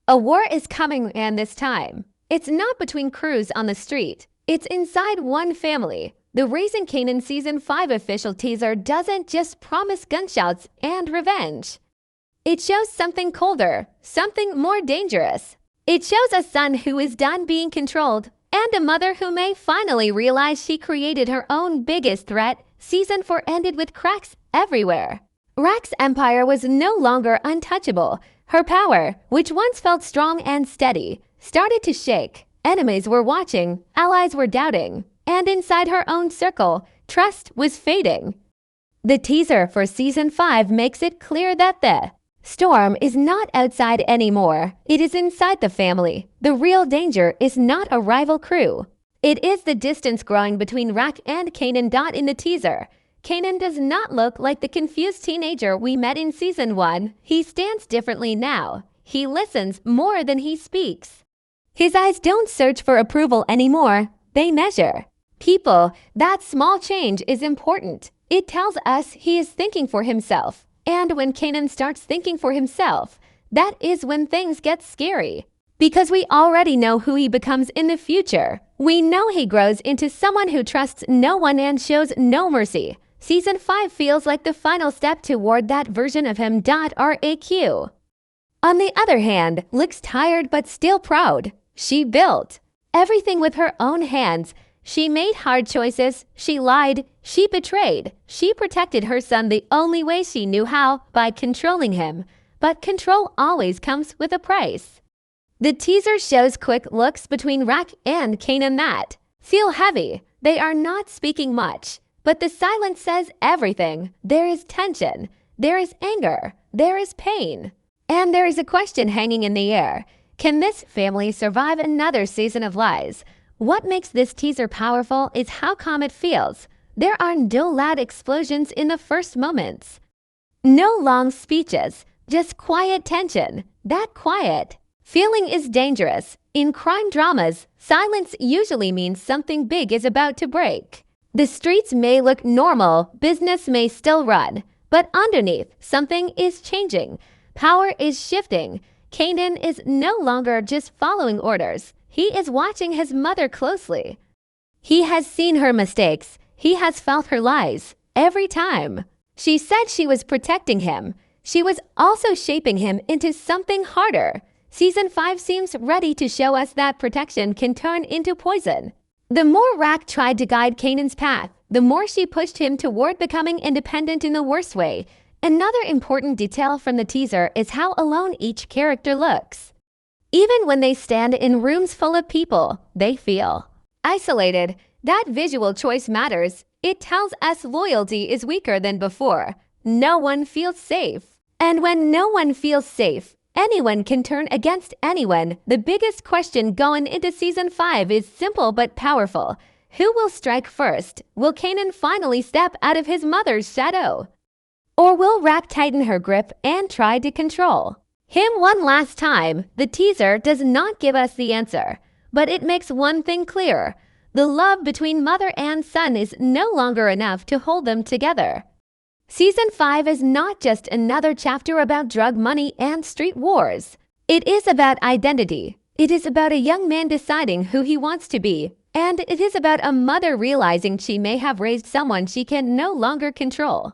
A war is coming, and this time, it's not between crews on the street. It's inside one family. The Raising Kanan Season 5 official teaser doesn't just promise gunshots and revenge. It shows something colder, something more dangerous. It shows a son who is done being controlled, and a mother who may finally realize she created her own biggest threat. Season 4 ended with cracks everywhere. Raq's empire was no longer untouchable. Her power, which once felt strong and steady, started to shake. Enemies were watching, allies were doubting, and inside her own circle, trust was fading. The teaser for Season 5 makes it clear that the storm is not outside anymore. It is inside the family. The real danger is not a rival crew. It is the distance growing between Raq and Kanan. In the teaser, Kanan does not look like the confused teenager we met in Season 1. He stands differently now. He listens more than he speaks. His eyes don't search for approval anymore. They measure people. That small change is important. It tells us he is thinking for himself. And when Kanan starts thinking for himself, that is when things get scary. Because we already know who he becomes in the future. We know he grows into someone who trusts no one and shows no mercy. Season 5 feels like the final step toward that version of him. Raq, on the other hand, looks tired but still proud. She built everything with her own hands. She made hard choices. She lied. She betrayed. She protected her son the only way she knew how, by controlling him. But control always comes with a price. The teaser shows quick looks between Raq and Kanan that feel heavy. They are not speaking much. But the silence says everything. There is tension. There is anger. There is pain. And there is a question hanging in the air. Can this family survive another season of lies? What makes this teaser powerful is how calm it feels. There are no loud explosions in the first moments. No long speeches, just quiet tension. That quiet feeling is dangerous. In crime dramas, silence usually means something big is about to break. The streets may look normal, business may still run, but underneath, something is changing. Power is shifting. Kanan is no longer just following orders. He is watching his mother closely. He has seen her mistakes. He has felt her lies. Every time she said she was protecting him, she was also shaping him into something harder. Season 5 seems ready to show us that protection can turn into poison. The more Raq tried to guide Kanan's path, the more she pushed him toward becoming independent in the worst way. Another important detail from the teaser is how alone each character looks. Even when they stand in rooms full of people, they feel isolated. That visual choice matters. It tells us loyalty is weaker than before. No one feels safe. And when no one feels safe, anyone can turn against anyone. The biggest question going into Season 5 is simple but powerful. Who will strike first? Will Kanan finally step out of his mother's shadow? Or will Raq tighten her grip and try to control him one last time? The teaser does not give us the answer, but it makes one thing clear. The love between mother and son is no longer enough to hold them together. Season 5 is not just another chapter about drug money and street wars. It is about identity. It is about a young man deciding who he wants to be. And it is about a mother realizing she may have raised someone she can no longer control.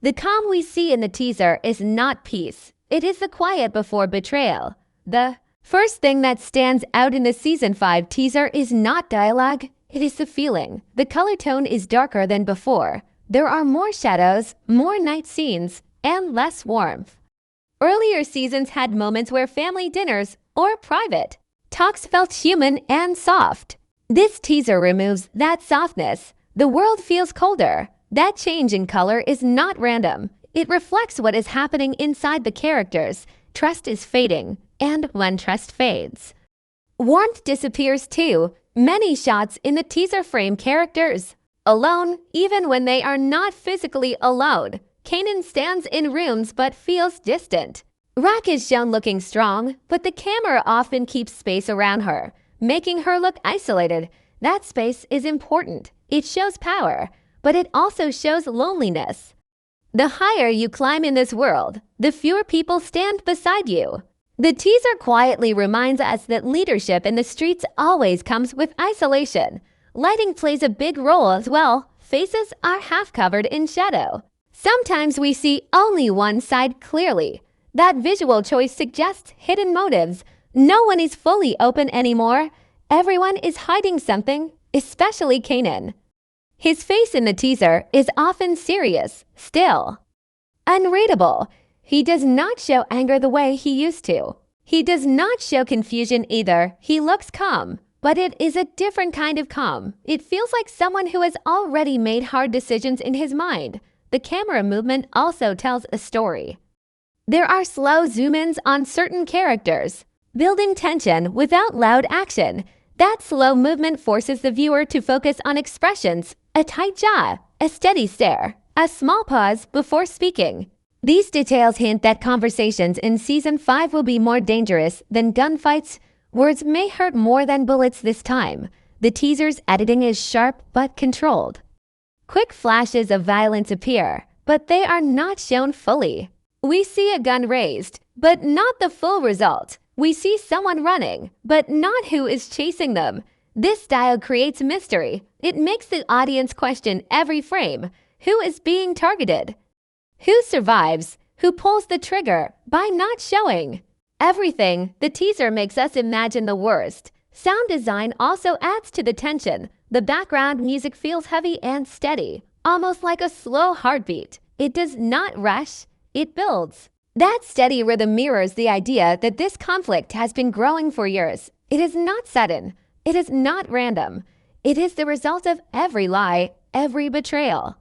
The calm we see in the teaser is not peace. It is the quiet before betrayal. The first thing that stands out in the Season 5 teaser is not dialogue. It is the feeling. The color tone is darker than before. There are more shadows, more night scenes, and less warmth. Earlier seasons had moments where family dinners or private talks felt human and soft. This teaser removes that softness. The world feels colder. That change in color is not random. It reflects what is happening inside the characters. Trust is fading, and when trust fades, warmth disappears too. Many shots in the teaser frame characters alone, even when they are not physically alone. Kanan stands in rooms but feels distant. Raq is shown looking strong, but the camera often keeps space around her, making her look isolated. That space is important. It shows power, but it also shows loneliness. The higher you climb in this world, the fewer people stand beside you. The teaser quietly reminds us that leadership in the streets always comes with isolation. Lighting plays a big role as well. Faces are half covered in shadow. Sometimes we see only one side clearly. That visual choice suggests hidden motives. No one is fully open anymore. Everyone is hiding something, especially Kanan. His face in the teaser is often serious, still. Unreadable. He does not show anger the way he used to. He does not show confusion either. He looks calm, but it is a different kind of calm. It feels like someone who has already made hard decisions in his mind. The camera movement also tells a story. There are slow zoom-ins on certain characters, building tension without loud action. That slow movement forces the viewer to focus on expressions, a tight jaw, a steady stare, a small pause before speaking. These details hint that conversations in Season 5 will be more dangerous than gunfights. Words may hurt more than bullets this time. The teaser's editing is sharp but controlled. Quick flashes of violence appear, but they are not shown fully. We see a gun raised, but not the full result. We see someone running, but not who is chasing them. This style creates mystery. It makes the audience question every frame. Who is being targeted? Who survives? Who pulls the trigger by not showing? Everything. The teaser makes us imagine the worst. Sound design also adds to the tension. The background music feels heavy and steady, almost like a slow heartbeat. It does not rush, it builds. That steady rhythm mirrors the idea that this conflict has been growing for years. It is not sudden. It is not random. It is the result of every lie, every betrayal.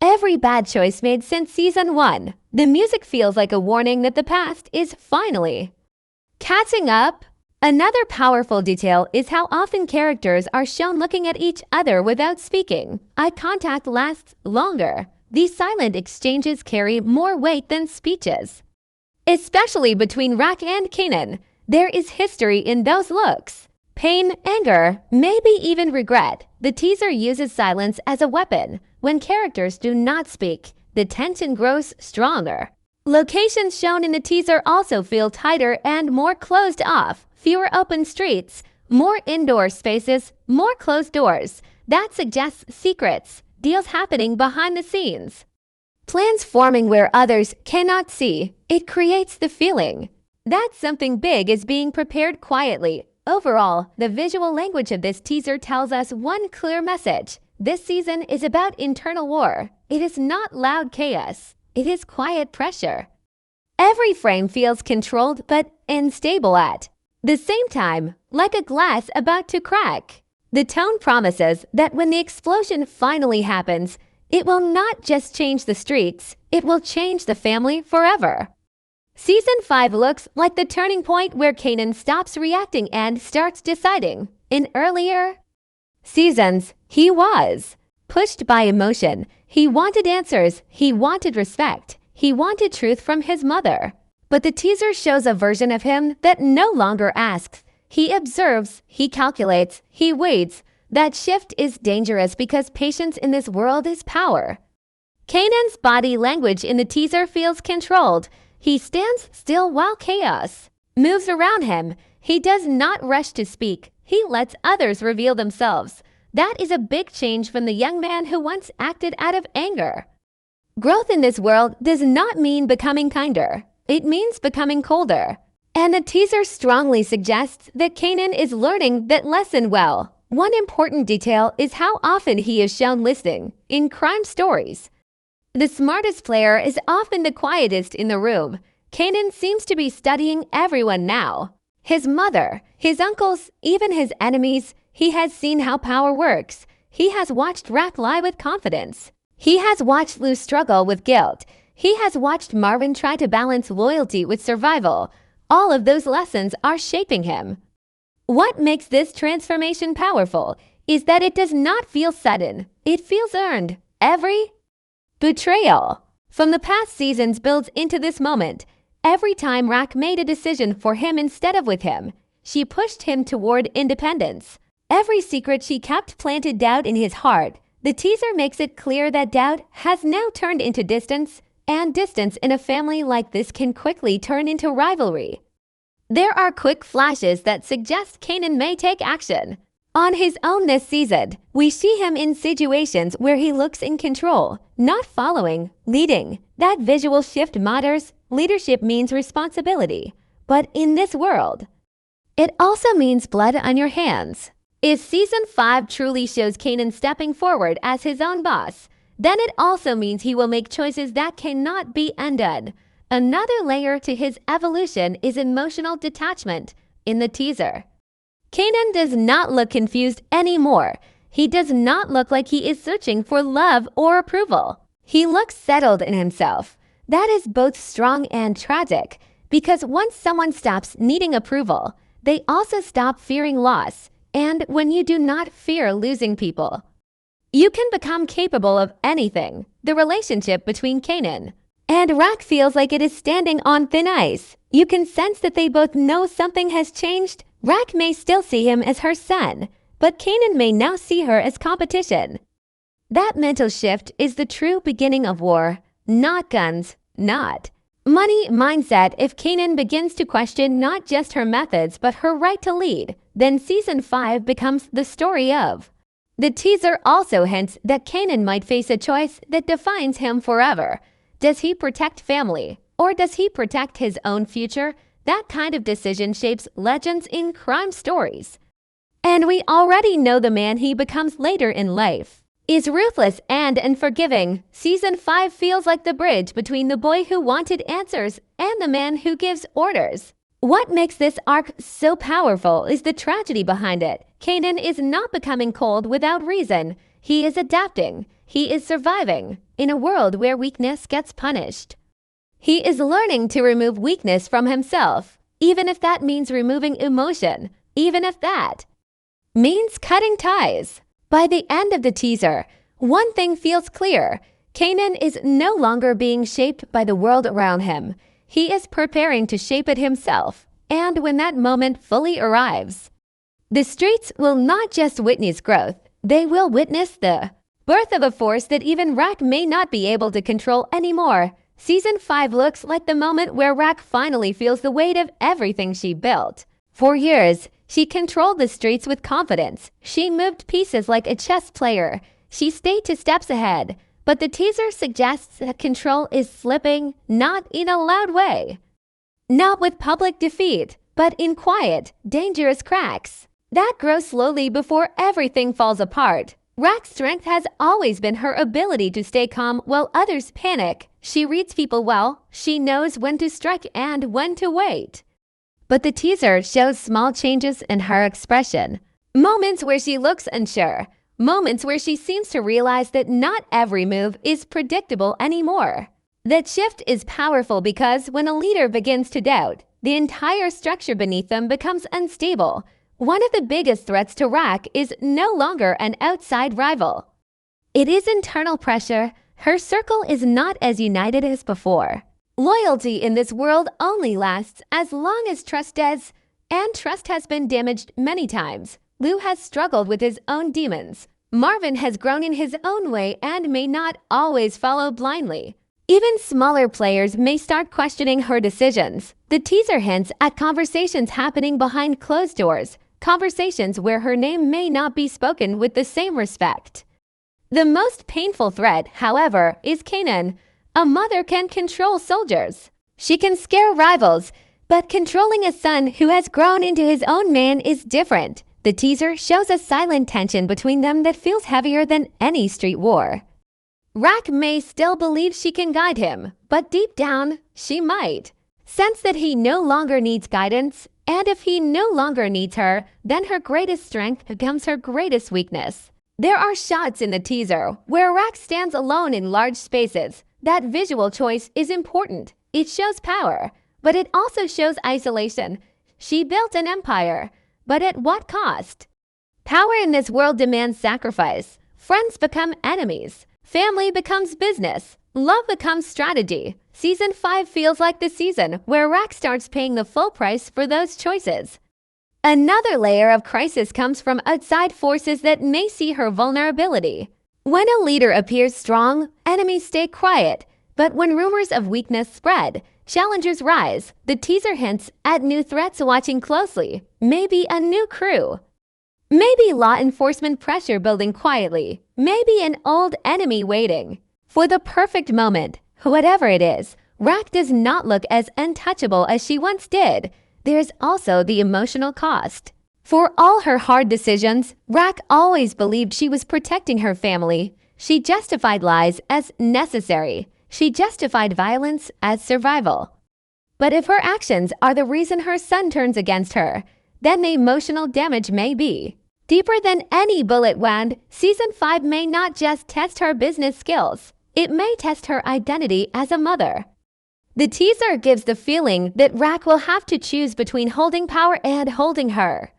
Every bad choice made since Season 1. The music feels like a warning that the past is finally catching up. Another powerful detail is how often characters are shown looking at each other without speaking. Eye contact lasts longer. These silent exchanges carry more weight than speeches. Especially between Raq and Kanan, there is history in those looks. Pain, anger, maybe even regret. The teaser uses silence as a weapon. When characters do not speak, the tension grows stronger. Locations shown in the teaser also feel tighter and more closed off. Fewer open streets, more indoor spaces, more closed doors. That suggests secrets, deals happening behind the scenes. Plans forming where others cannot see. It creates the feeling that something big is being prepared quietly. Overall, the visual language of this teaser tells us one clear message. This season is about internal war. It is not loud chaos. It is quiet pressure. Every frame feels controlled but unstable at the same time, like a glass about to crack. The tone promises that when the explosion finally happens, it will not just change the streets, it will change the family forever. Season 5 looks like the turning point where Kanan stops reacting and starts deciding. In earlier seasons, he was pushed by emotion. He wanted answers, he wanted respect, he wanted truth from his mother. But the teaser shows a version of him that no longer asks. He observes, he calculates, he waits. That shift is dangerous because patience in this world is power. Kanan's body language in the teaser feels controlled. He stands still while chaos moves around him. He does not rush to speak. He lets others reveal themselves. That is a big change from the young man who once acted out of anger. Growth in this world does not mean becoming kinder. It means becoming colder. And the teaser strongly suggests that Kanan is learning that lesson well. One important detail is how often he is shown listening in crime stories. The smartest player is often the quietest in the room. Kanan seems to be studying everyone now. His mother, his uncles, even his enemies. He has seen how power works. He has watched Raq lie with confidence. He has watched Lou struggle with guilt. He has watched Marvin try to balance loyalty with survival. All of those lessons are shaping him. What makes this transformation powerful is that it does not feel sudden. It feels earned. Every betrayal from the past seasons builds into this moment. Every time Raq made a decision for him instead of with him, she pushed him toward independence. Every secret she kept planted doubt in his heart. The teaser makes it clear that doubt has now turned into distance, and distance in a family like this can quickly turn into rivalry. There are quick flashes that suggest Kanan may take action. On his own this season, we see him in situations where he looks in control, not following, leading. That visual shift matters. Leadership means responsibility. But in this world, it also means blood on your hands. If Season 5 truly shows Kanan stepping forward as his own boss, then it also means he will make choices that cannot be undone. Another layer to his evolution is emotional detachment. In the teaser, Kanan does not look confused anymore. He does not look like he is searching for love or approval. He looks settled in himself. That is both strong and tragic, because once someone stops needing approval, they also stop fearing loss. And when you do not fear losing people, you can become capable of anything. The relationship between Kanan and Raq feels like it is standing on thin ice. You can sense that they both know something has changed. Raq may still see him as her son, but Kanan may now see her as competition. That mental shift is the true beginning of war, not guns, not money mindset. If Kanan begins to question not just her methods but her right to lead, then Season 5 becomes the story of. The teaser also hints that Kanan might face a choice that defines him forever. Does he protect family, or does he protect his own future? That kind of decision shapes legends in crime stories. And we already know the man he becomes later in life is ruthless and unforgiving. Season 5 feels like the bridge between the boy who wanted answers and the man who gives orders. What makes this arc so powerful is the tragedy behind it. Kanan is not becoming cold without reason. He is adapting. He is surviving in a world where weakness gets punished. He is learning to remove weakness from himself, even if that means removing emotion, even if that means cutting ties. By the end of the teaser, one thing feels clear. Kanan is no longer being shaped by the world around him. He is preparing to shape it himself. And when that moment fully arrives, the streets will not just witness growth, they will witness the birth of a force that even Raq may not be able to control anymore. Season 5 looks like the moment where Raq finally feels the weight of everything she built. For years, she controlled the streets with confidence. She moved pieces like a chess player. She stayed 2 steps ahead. But the teaser suggests that control is slipping, not in a loud way. Not with public defeat, but in quiet, dangerous cracks that grow slowly before everything falls apart. Raq's strength has always been her ability to stay calm while others panic. She reads people well. She knows when to strike and when to wait. But the teaser shows small changes in her expression. Moments where she looks unsure. Moments where she seems to realize that not every move is predictable anymore. That shift is powerful because when a leader begins to doubt, the entire structure beneath them becomes unstable. One of the biggest threats to Raq is no longer an outside rival. It is internal pressure. Her circle is not as united as before. Loyalty in this world only lasts as long as trust does, and trust has been damaged many times. Lou has struggled with his own demons. Marvin has grown in his own way and may not always follow blindly. Even smaller players may start questioning her decisions. The teaser hints at conversations happening behind closed doors, conversations where her name may not be spoken with the same respect. The most painful threat, however, is Kanan. A mother can control soldiers. She can scare rivals, but controlling a son who has grown into his own man is different. The teaser shows a silent tension between them that feels heavier than any street war. Raq may still believe she can guide him, but deep down, she might sense that he no longer needs guidance, and if he no longer needs her, then her greatest strength becomes her greatest weakness. There are shots in the teaser where Raq stands alone in large spaces. That visual choice is important. It shows power, but it also shows isolation. She built an empire, but at what cost? Power in this world demands sacrifice. Friends become enemies. Family becomes business. Love becomes strategy. Season 5 feels like the season where Raq starts paying the full price for those choices. Another layer of crisis comes from outside forces that may see her vulnerability. When a leader appears strong, enemies stay quiet. But when rumors of weakness spread, Challengers rise. The teaser hints at new threats watching closely. Maybe a new crew. Maybe law enforcement pressure building quietly. Maybe an old enemy waiting. For the perfect moment, whatever it is, Raq does not look as untouchable as she once did. There's also the emotional cost. For all her hard decisions, Raq always believed she was protecting her family. She justified lies as necessary. She justified violence as survival. But if her actions are the reason her son turns against her, then the emotional damage may be deeper than any bullet wound. Season 5 may not just test her business skills. It may test her identity as a mother. The teaser gives the feeling that Raq will have to choose between holding power and holding her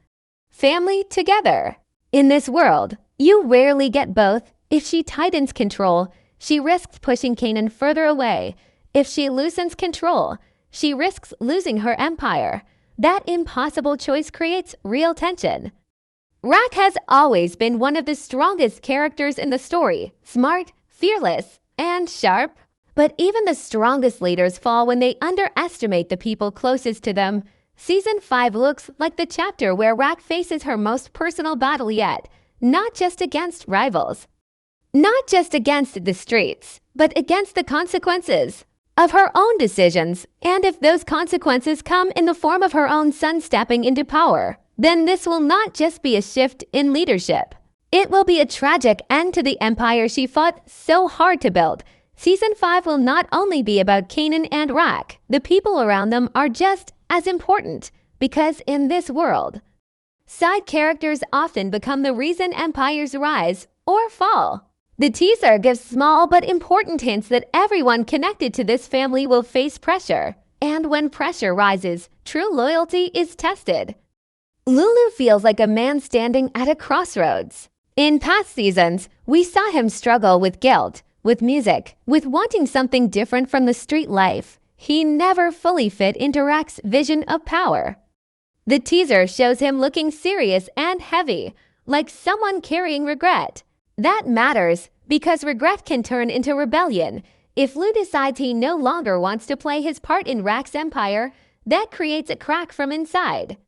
family together. In this world, you rarely get both. If she tightens control, she risks pushing Kanan further away. If she loosens control, she risks losing her empire. That impossible choice creates real tension. Raq has always been one of the strongest characters in the story, smart, fearless, and sharp. But even the strongest leaders fall when they underestimate the people closest to them. Season 5 looks like the chapter where Raq faces her most personal battle yet, not just against rivals. Not just against the streets, but against the consequences of her own decisions. And if those consequences come in the form of her own son stepping into power, then this will not just be a shift in leadership. It will be a tragic end to the empire she fought so hard to build. Season 5 will not only be about Kanan and Raq. The people around them are just as important, because in this world, side characters often become the reason empires rise or fall. The teaser gives small but important hints that everyone connected to this family will face pressure. And when pressure rises, true loyalty is tested. Lulu feels like a man standing at a crossroads. In past seasons, we saw him struggle with guilt, with music, with wanting something different from the street life. He never fully fit into Raq's vision of power. The teaser shows him looking serious and heavy, like someone carrying regret. That matters because regret can turn into rebellion. If Lu decides he no longer wants to play his part in Raq's empire, that creates a crack from inside.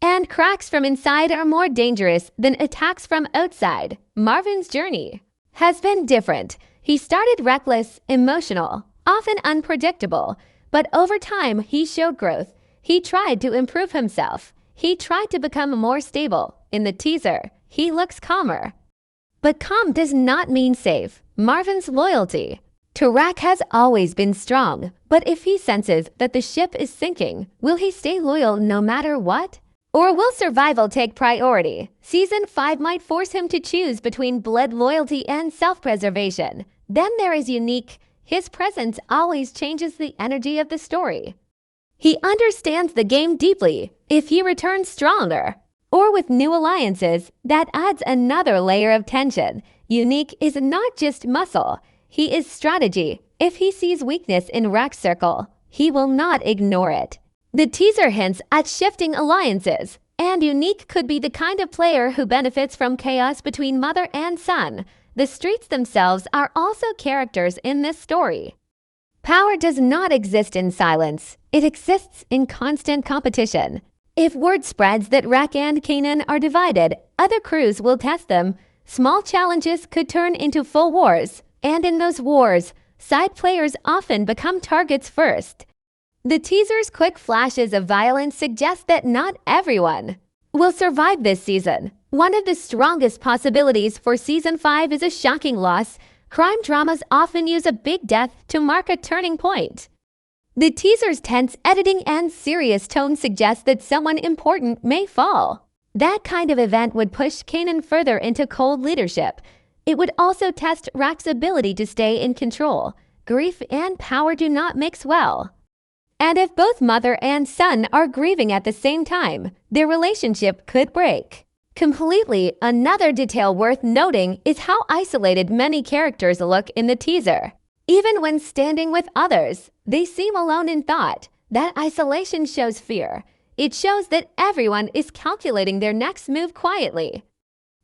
And cracks from inside are more dangerous than attacks from outside. Marvin's journey has been different. He started reckless, emotional, often unpredictable, but over time he showed growth. He tried to improve himself. He tried to become more stable. In the teaser, he looks calmer. But calm does not mean safe. Marvin's loyalty to Raq has always been strong, but if he senses that the ship is sinking, will he stay loyal no matter what? Or will survival take priority? Season 5 might force him to choose between blood loyalty and self-preservation. Then there is Unique. His presence always changes the energy of the story. He understands the game deeply. If he returns stronger, or with new alliances, that adds another layer of tension. Unique is not just muscle, he is strategy. If he sees weakness in Raq's circle, he will not ignore it. The teaser hints at shifting alliances, and Unique could be the kind of player who benefits from chaos between mother and son. The streets themselves are also characters in this story. Power does not exist in silence. It exists in constant competition. If word spreads that Raq and Kanan are divided, other crews will test them. Small challenges could turn into full wars. And in those wars, side players often become targets first. The teaser's quick flashes of violence suggest that not everyone will survive this season. One of the strongest possibilities for Season 5 is a shocking loss. Crime dramas often use a big death to mark a turning point. The teaser's tense editing and serious tone suggest that someone important may fall. That kind of event would push Kanan further into cold leadership. It would also test Raq's ability to stay in control. Grief and power do not mix well. And if both mother and son are grieving at the same time, their relationship could break completely. Another detail worth noting is how isolated many characters look in the teaser. Even when standing with others, they seem alone in thought. That isolation shows fear. It shows that everyone is calculating their next move quietly.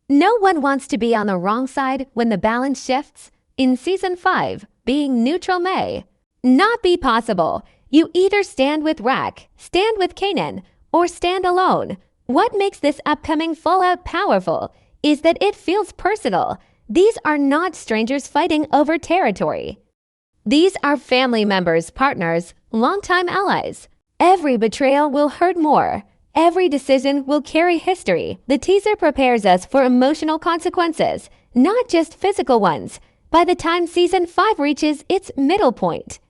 No one wants to be on the wrong side when the balance shifts. In Season 5, being neutral may not be possible. You either stand with Raq, stand with Kanan, or stand alone. What makes this upcoming fallout powerful is that it feels personal. These are not strangers fighting over territory. These are family members, partners, longtime allies. Every betrayal will hurt more. Every decision will carry history. The teaser prepares us for emotional consequences, not just physical ones, by the time Season 5 reaches its middle point.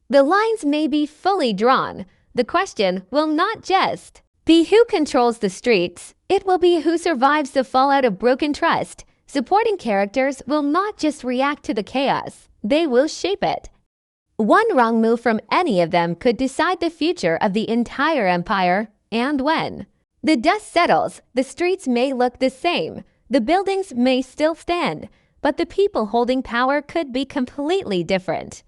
The lines may be fully drawn. The question will not just be who controls the streets. It will be who survives the fallout of broken trust. Supporting characters will not just react to the chaos, they will shape it. One wrong move from any of them could decide the future of the entire empire. And when the dust settles, the streets may look the same, the buildings may still stand, but the people holding power could be completely different.